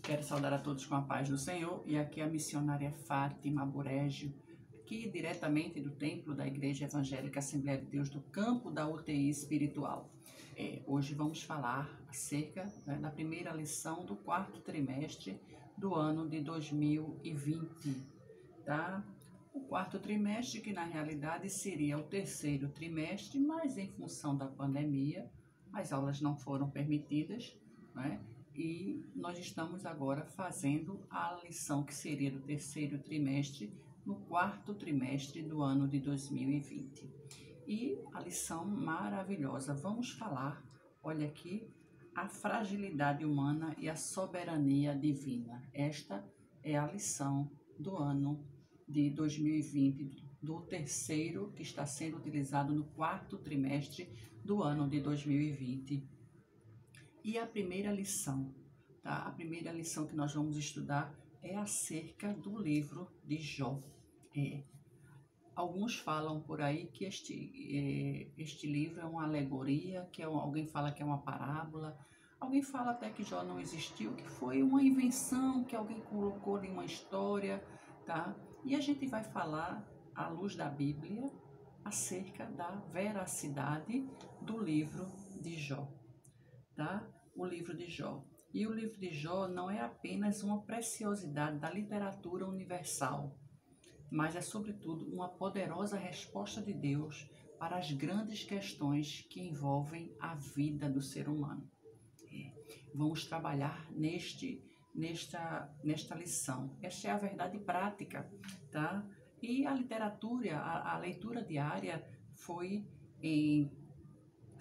Quero saudar a todos com a paz do Senhor, e aqui a missionária Fátima Burégio, aqui diretamente do templo da Igreja Evangélica Assembleia de Deus do campo da UTI espiritual. Hoje vamos falar acerca da primeira lição do quarto trimestre do ano de 2020, tá? O quarto trimestre, que na realidade seria o terceiro trimestre, mas em função da pandemia, as aulas não foram permitidas, né? E nós estamos agora fazendo a lição que seria do terceiro trimestre no quarto trimestre do ano de 2020. E a lição maravilhosa, vamos falar, olha aqui, a fragilidade humana e a soberania divina. Esta é a lição do ano de 2020, do terceiro que está sendo utilizado no quarto trimestre do ano de 2020. E a primeira lição, tá? A primeira lição que nós vamos estudar é acerca do livro de Jó. Alguns falam por aí que este livro é uma alegoria, alguém fala que é uma parábola, alguém fala até que Jó não existiu, que foi uma invenção que alguém colocou em uma história, tá? E a gente vai falar, à luz da Bíblia, acerca da veracidade do livro de Jó. Tá? O livro de Jó. E o livro de Jó não é apenas uma preciosidade da literatura universal, mas é sobretudo uma poderosa resposta de Deus para as grandes questões que envolvem a vida do ser humano. Vamos trabalhar nesta lição. Esta é a verdade prática, tá? E a literatura, a leitura diária foi em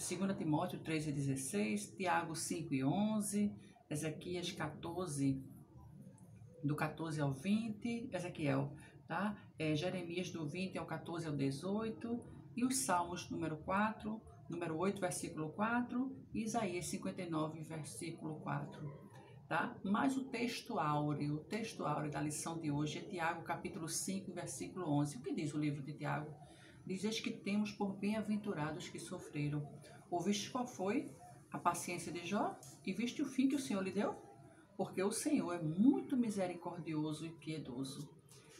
2 Timóteo 3:16, Tiago 5:11, Ezequias 14, do 14 ao 20, Ezequiel, tá? Jeremias do 20 ao 14 ao 18, e os Salmos número 8, versículo 4, e Isaías 59, versículo 4, tá? Mas o texto áureo da lição de hoje é Tiago capítulo 5, versículo 11. O que diz o livro de Tiago? Dizes que temos por bem-aventurados que sofreram. Ouviste qual foi a paciência de Jó? E viste o fim que o Senhor lhe deu? Porque o Senhor é muito misericordioso e piedoso.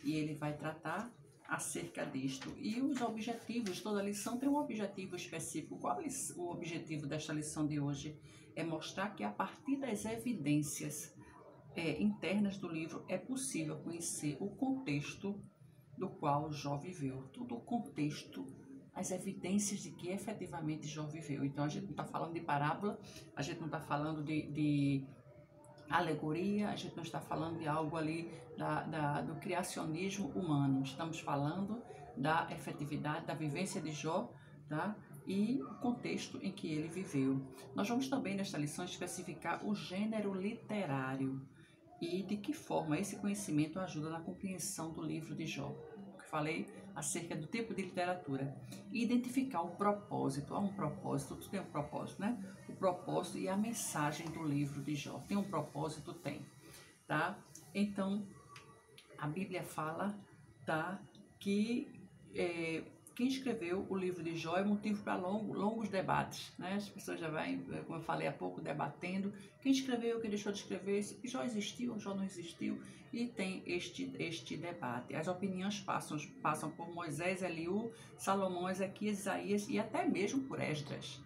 E ele vai tratar acerca disto. E os objetivos, toda lição tem um objetivo específico. Qual é o objetivo desta lição de hoje? É mostrar que a partir das evidências internas do livro é possível conhecer o contexto do qual Jó viveu, todo o contexto, as evidências de que efetivamente Jó viveu. Então a gente não está falando de parábola, a gente não está falando de alegoria, a gente não está falando de algo ali do criacionismo humano, estamos falando da efetividade, da vivência de Jó, tá? E o contexto em que ele viveu. Nós vamos também nesta lição especificar o gênero literário e de que forma esse conhecimento ajuda na compreensão do livro de Jó. Falei acerca do tipo de literatura. E identificar o propósito. Há um propósito, tu tem um propósito, né? O propósito e a mensagem do livro de Jó. Tem um propósito? Tem. Tá? Então, a Bíblia fala, tá, que quem escreveu o livro de Jó é motivo para longos debates, né? As pessoas já vão, como eu falei há pouco, debatendo quem escreveu, quem deixou de escrever, se Jó existiu, Jó não existiu, e tem este debate. As opiniões passam por Moisés, Eliú, Salomão, Ezequias, Isaías e até mesmo por Esdras,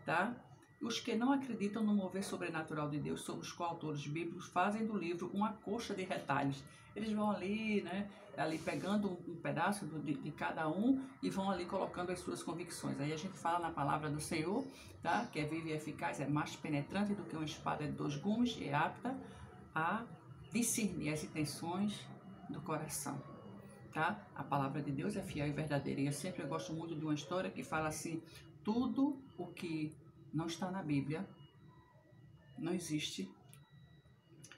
tá? Os que não acreditam no mover sobrenatural de Deus sobre os coautores bíblicos fazem do livro uma coxa de retalhos. Eles vão ali, né, ali pegando um pedaço de cada um e vão ali colocando as suas convicções. Aí a gente fala na palavra do Senhor, tá, que é viva e eficaz, é mais penetrante do que uma espada de 2 gumes e é apta a discernir as intenções do coração. Tá? A palavra de Deus é fiel e verdadeira. E eu sempre gosto muito de uma história que fala assim: tudo o que não está na Bíblia não existe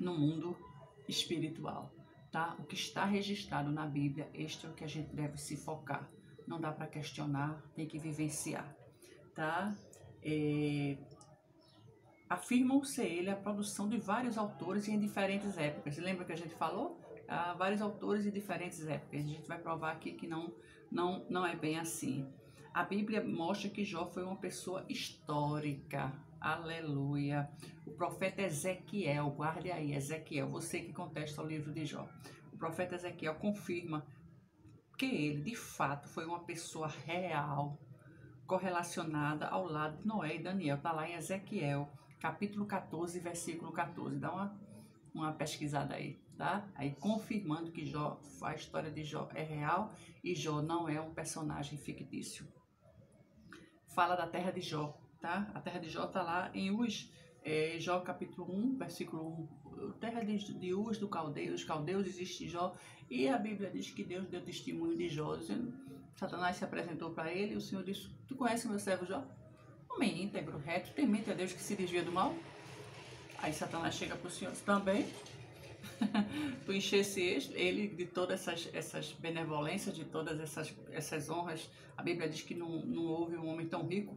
no mundo espiritual, tá? O que está registrado na Bíblia, este é o que a gente deve se focar. Não dá para questionar, tem que vivenciar, tá? Afirmam ser ele a produção de vários autores em diferentes épocas. Lembra que a gente falou? Vários autores em diferentes épocas. A gente vai provar aqui que não é bem assim. A Bíblia mostra que Jó foi uma pessoa histórica. Aleluia. O profeta Ezequiel, guarde aí, Ezequiel, você que contesta o livro de Jó. O profeta Ezequiel confirma que ele, de fato, foi uma pessoa real, correlacionada ao lado de Noé e Daniel. Está lá em Ezequiel, capítulo 14, versículo 14. Dá uma pesquisada aí, tá? Aí confirmando que Jó, a história de Jó é real e Jó não é um personagem fictício. Fala da terra de Jó, tá? A terra de Jó está lá em Jó capítulo 1, versículo 1. Terra de Uz, dos caldeus existe Jó, e a Bíblia diz que Deus deu testemunho de Jó, dizendo, Satanás se apresentou para ele e o Senhor disse, tu conhece meu servo Jó? Homem íntegro, reto, temente a Deus que se desvia do mal? Aí Satanás chega para o Senhor também, tu enchesse ele de todas essas benevolências, de todas essas honras. A Bíblia diz que não houve um homem tão rico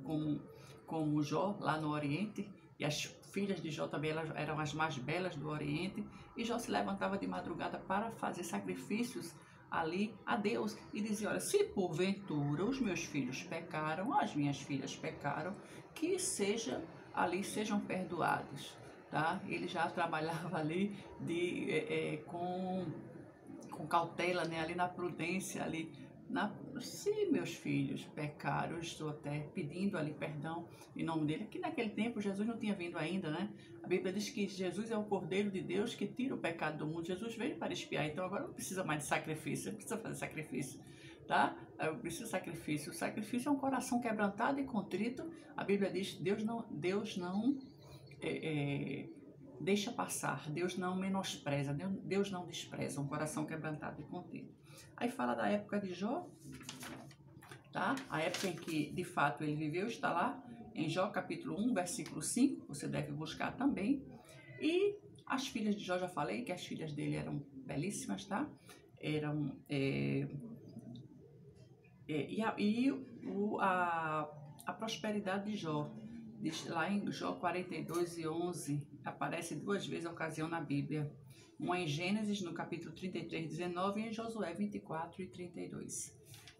como Jó, lá no Oriente, e as filhas de Jó também eram as mais belas do Oriente, e Jó se levantava de madrugada para fazer sacrifícios ali a Deus, e dizia, olha, se porventura os meus filhos pecaram, as minhas filhas pecaram, que sejam perdoados. Tá? Ele já trabalhava ali com cautela, né? Ali na prudência, ali se meus filhos pecaram, eu estou até pedindo ali perdão em nome dele, que naquele tempo Jesus não tinha vindo ainda, né? A Bíblia diz que Jesus é o Cordeiro de Deus que tira o pecado do mundo. Jesus veio para expiar, então agora não precisa mais de sacrifício, não precisa fazer sacrifício, tá? Eu preciso de sacrifício. O sacrifício é um coração quebrantado e contrito. A Bíblia diz que Deus não deixa passar, Deus não menospreza, Deus não despreza um coração quebrantado e contido. Aí fala da época de Jó, tá? A época em que de fato ele viveu está lá em Jó capítulo 1, versículo 5, você deve buscar também. E as filhas de Jó, já falei que as filhas dele eram belíssimas, tá? A prosperidade de Jó, lá em Jó 42 e 11, aparece duas vezes a ocasião na Bíblia. Uma em Gênesis, no capítulo 33, 19, e em Josué 24 e 32.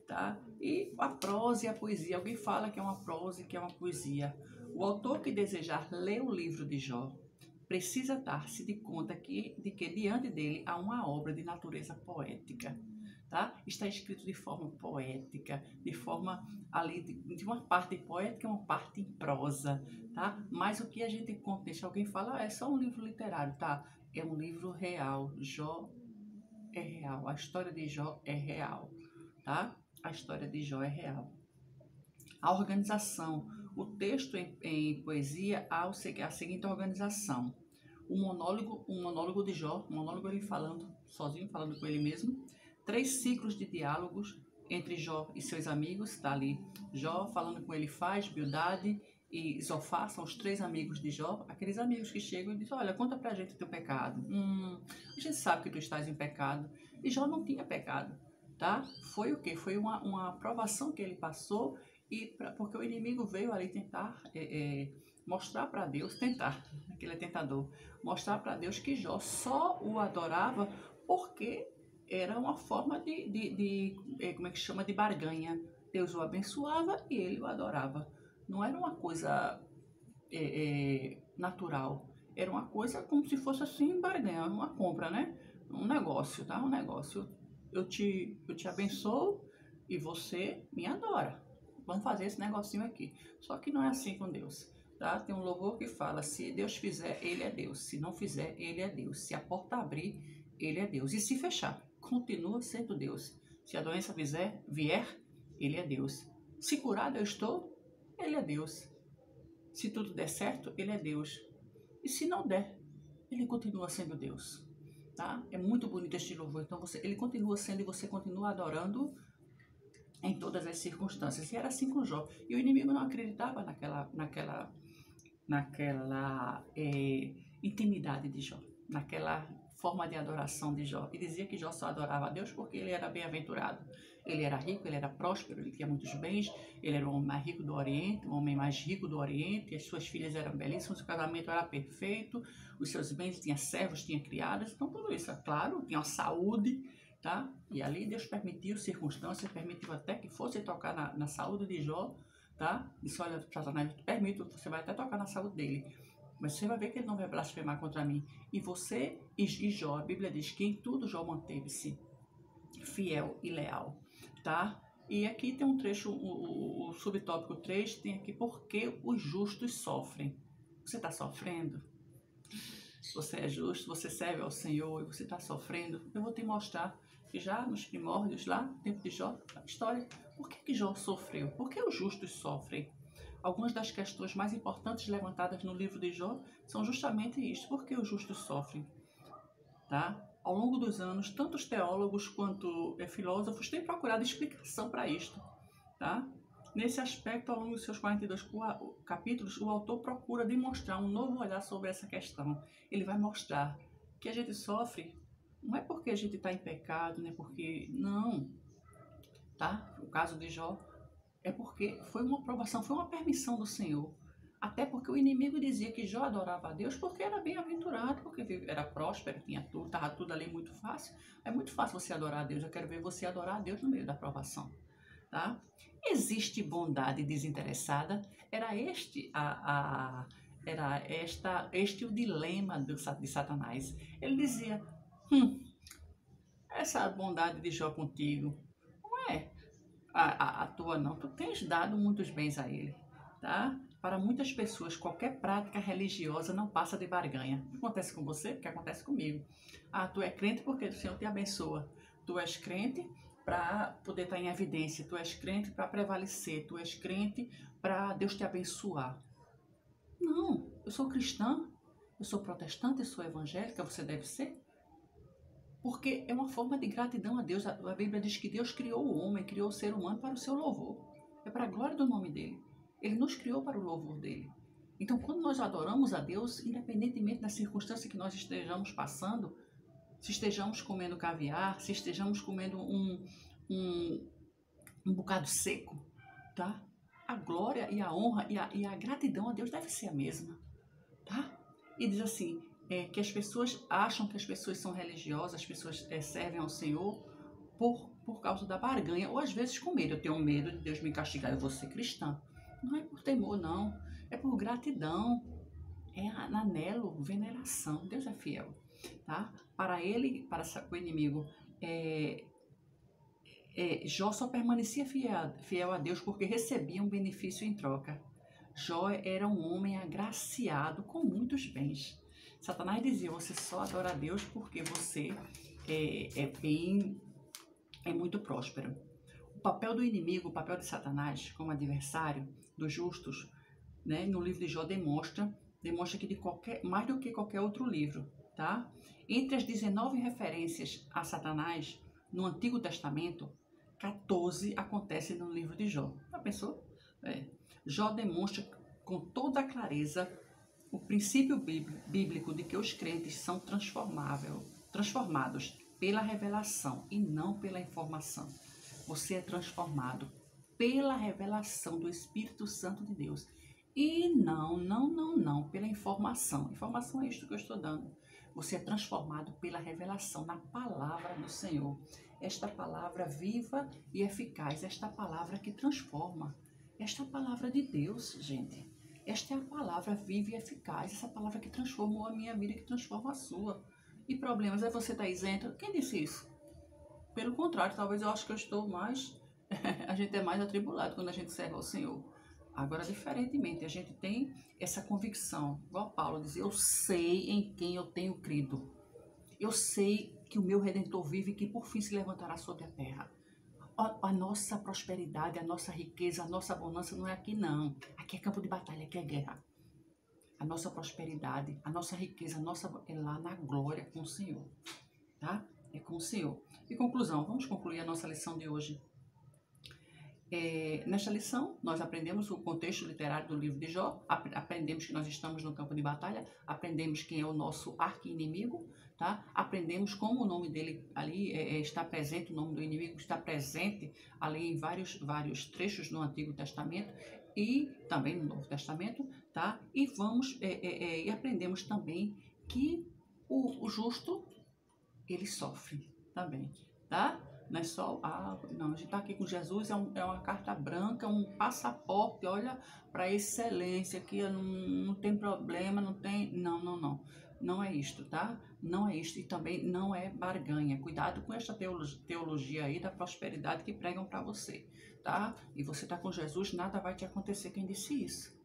Tá? E a prosa e a poesia. Alguém fala que é uma prosa e que é uma poesia. O autor que desejar ler o livro de Jó precisa dar-se de conta de que diante dele há uma obra de natureza poética. Tá? Está escrito de forma poética, de forma ali, de uma parte poética e uma parte em prosa, tá? Mas o que a gente contesta, alguém fala, é só um livro literário, tá? É um livro real, Jó é real, a história de Jó é real, tá? A história de Jó é real. A organização, o texto em poesia há a seguinte organização. Um monólogo de Jó, um monólogo ele falando, sozinho, falando com ele mesmo. 3 ciclos de diálogos entre Jó e seus amigos, está ali Jó falando com Elifaz, Bildade e Zofar, são os 3 amigos de Jó, aqueles amigos que chegam e dizem, olha, conta pra gente o teu pecado. A gente sabe que tu estás em pecado. E Jó não tinha pecado, tá? Foi o quê? Foi uma provação que ele passou, porque o inimigo veio ali tentar mostrar para Deus, que ele é tentador, mostrar para Deus que Jó só o adorava porque era uma forma como é que chama, de barganha. Deus o abençoava e ele o adorava. Não era uma coisa natural. Era uma coisa como se fosse assim, barganha, uma compra, né? Um negócio, tá? Um negócio. Eu te abençoo e você me adora. Vamos fazer esse negocinho aqui. Só que não é assim com Deus, tá? Tem um louvor que fala, se Deus fizer, ele é Deus. Se não fizer, ele é Deus. Se a porta abrir, ele é Deus. E se fechar, continua sendo Deus. Se a doença vier, ele é Deus. Se curado eu estou, ele é Deus. Se tudo der certo, ele é Deus. E se não der, ele continua sendo Deus. Tá? É muito bonito este louvor. Então ele continua sendo e você continua adorando em todas as circunstâncias. E era assim com Jó. E o inimigo não acreditava naquela intimidade de Jó, naquela forma de adoração de Jó. E dizia que Jó só adorava a Deus porque ele era bem-aventurado. Ele era rico, ele era próspero, ele tinha muitos bens, ele era o homem mais rico do Oriente, o homem mais rico do Oriente, as suas filhas eram belíssimas, o casamento era perfeito, os seus bens, tinha servos, tinha criadas, então tudo isso, é claro, tinha uma saúde, tá? E ali Deus permitiu circunstâncias, permitiu até que fosse tocar na saúde de Jó, tá? Disse, olha, Satanás, permito, você vai até tocar na saúde dele, mas você vai ver que ele não vai blasfemar contra mim. E você, e Jó, a Bíblia diz que em tudo Jó manteve-se fiel e leal, tá? E aqui tem um trecho, o subtópico 3 tem aqui, por que os justos sofrem? Você está sofrendo? Você é justo, você serve ao Senhor e você está sofrendo? Eu vou te mostrar que já nos primórdios, lá no tempo de Jó, a história, por que Jó sofreu? Por que os justos sofrem? Algumas das questões mais importantes levantadas no livro de Jó são justamente isso. Por que os justos sofrem? Tá? Ao longo dos anos, tanto os teólogos quanto filósofos têm procurado explicação para isto. Tá? Nesse aspecto, ao longo dos seus 42 capítulos, o autor procura demonstrar um novo olhar sobre essa questão. Ele vai mostrar que a gente sofre não é porque a gente está em pecado, nem porque... Não. Tá? O caso de Jó é porque foi uma aprovação, foi uma permissão do Senhor. Até porque o inimigo dizia que Jó adorava a Deus porque era bem-aventurado, porque era próspero, tinha tudo, estava tudo ali muito fácil. É muito fácil você adorar a Deus. Eu quero ver você adorar a Deus no meio da aprovação. Tá? Existe bondade desinteressada? Era este o dilema de Satanás. Ele dizia, essa bondade de Jó contigo não é a tua não, tu tens dado muitos bens a ele, tá? Para muitas pessoas, qualquer prática religiosa não passa de barganha. O que acontece com você? O que acontece comigo? Ah, tu é crente porque o Senhor te abençoa. Tu és crente para poder estar em evidência. Tu és crente para prevalecer. Tu és crente para Deus te abençoar. Não, eu sou cristã, eu sou protestante, eu sou evangélica, você deve ser. Porque é uma forma de gratidão a Deus. A Bíblia diz que Deus criou o homem, criou o ser humano para o seu louvor. É para a glória do nome dele. Ele nos criou para o louvor dele. Então, quando nós adoramos a Deus, independentemente da circunstância que nós estejamos passando, se estejamos comendo caviar, se estejamos comendo um bocado seco, tá? A glória e a honra e a gratidão a Deus deve ser a mesma, tá? E diz assim, que as pessoas acham que as pessoas são religiosas, as pessoas servem ao Senhor por causa da barganha, ou às vezes com medo. Eu tenho medo de Deus me castigar, eu vou ser cristã. Não é por temor, não. É por gratidão. É anelo, veneração. Deus é fiel. Tá? Para ele, para o inimigo, Jó só permanecia fiel a Deus porque recebia um benefício em troca. Jó era um homem agraciado com muitos bens. Satanás dizia, você só adora a Deus porque você é muito próspero. O papel do inimigo, o papel de Satanás como adversário dos justos, né, no livro de Jó demonstra que mais do que qualquer outro livro, tá? Entre as 19 referências a Satanás no Antigo Testamento, 14 acontecem no livro de Jó. Já pensou? Jó demonstra com toda a clareza o princípio bíblico de que os crentes são transformados pela revelação e não pela informação. Você é transformado pela revelação do Espírito Santo de Deus. E não pela informação. Informação é isto que eu estou dando. Você é transformado pela revelação na palavra do Senhor. Esta palavra viva e eficaz, esta palavra que transforma. Esta palavra de Deus, gente. Esta é a palavra viva e eficaz, essa palavra que transformou a minha vida, que transforma a sua. E problemas, é você estar isento? Quem disse isso? Pelo contrário, talvez eu acho que eu estou mais... a gente é mais atribulado quando a gente serve ao Senhor. Agora, diferentemente, a gente tem essa convicção, igual Paulo dizia, eu sei em quem eu tenho crido. Eu sei que o meu Redentor vive e que por fim se levantará sobre a terra. A nossa prosperidade, a nossa riqueza, a nossa bonança não é aqui não. Aqui é campo de batalha, aqui é guerra. A nossa prosperidade, a nossa riqueza, é lá na glória com o Senhor. Tá? É com o Senhor. E conclusão, vamos concluir a nossa lição de hoje. Nesta lição, nós aprendemos o contexto literário do livro de Jó, aprendemos que nós estamos no campo de batalha, aprendemos quem é o nosso arqui-inimigo, tá? Aprendemos como o nome dele ali está presente, o nome do inimigo está presente ali em vários trechos no Antigo Testamento e também no Novo Testamento, tá? E e aprendemos também que o justo, ele sofre também, tá? Não é só, não, a gente está aqui com Jesus, é uma carta branca, um passaporte, olha, para excelência, que não tem problema, não tem, não. Não é isto, tá? Não é isto e também não é barganha. Cuidado com esta teologia aí da prosperidade que pregam para você, tá? E você está com Jesus, nada vai te acontecer. Quem disse isso?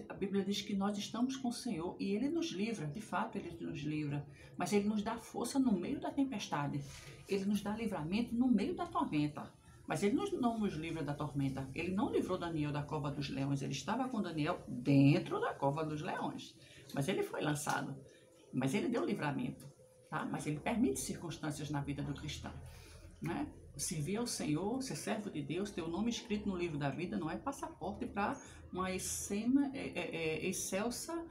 A Bíblia diz que nós estamos com o Senhor e Ele nos livra, de fato Ele nos livra, mas Ele nos dá força no meio da tempestade, Ele nos dá livramento no meio da tormenta, mas Ele não nos livra da tormenta. Ele não livrou Daniel da cova dos leões, Ele estava com Daniel dentro da cova dos leões, mas ele foi lançado, mas Ele deu livramento, tá? Mas Ele permite circunstâncias na vida do cristão, né? Servir ao Senhor, ser servo de Deus, ter o nome escrito no livro da vida, não é passaporte para uma excelsa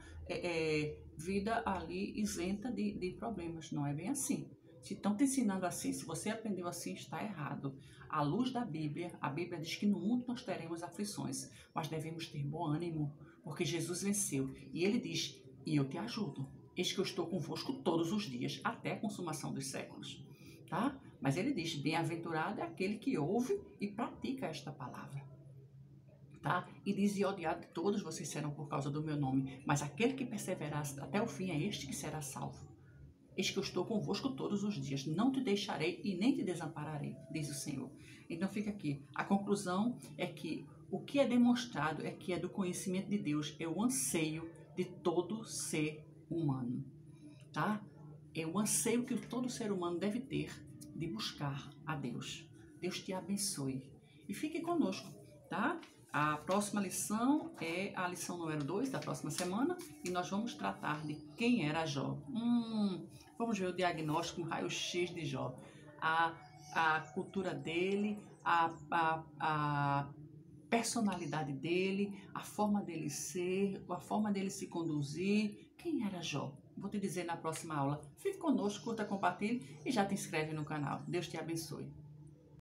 vida ali isenta de problemas. Não é bem assim. Se estão te ensinando assim, se você aprendeu assim, está errado. À luz da Bíblia, a Bíblia diz que no mundo nós teremos aflições, mas devemos ter bom ânimo, porque Jesus venceu. E Ele diz, e eu te ajudo. Eis que eu estou convosco todos os dias, até a consumação dos séculos. Tá? Mas ele diz, bem-aventurado é aquele que ouve e pratica esta palavra. Tá? E diz, e odiado de todos vocês serão por causa do meu nome, mas aquele que perseverar até o fim é este que será salvo. Eis que eu estou convosco todos os dias, não te deixarei e nem te desampararei, diz o Senhor. Então fica aqui, a conclusão é que o que é demonstrado é que é do conhecimento de Deus, é o anseio de todo ser humano, tá? É o anseio que todo ser humano deve ter de buscar a Deus. Deus te abençoe. E fique conosco, tá? A próxima lição é a lição número 2 da próxima semana e nós vamos tratar de quem era Jó. Vamos ver o diagnóstico, um raio-x de Jó. A cultura dele, a personalidade dele, a forma dele ser, a forma dele se conduzir. Quem era Jó? Vou te dizer na próxima aula. Fique conosco, curta, compartilhe e já te inscreve no canal. Deus te abençoe.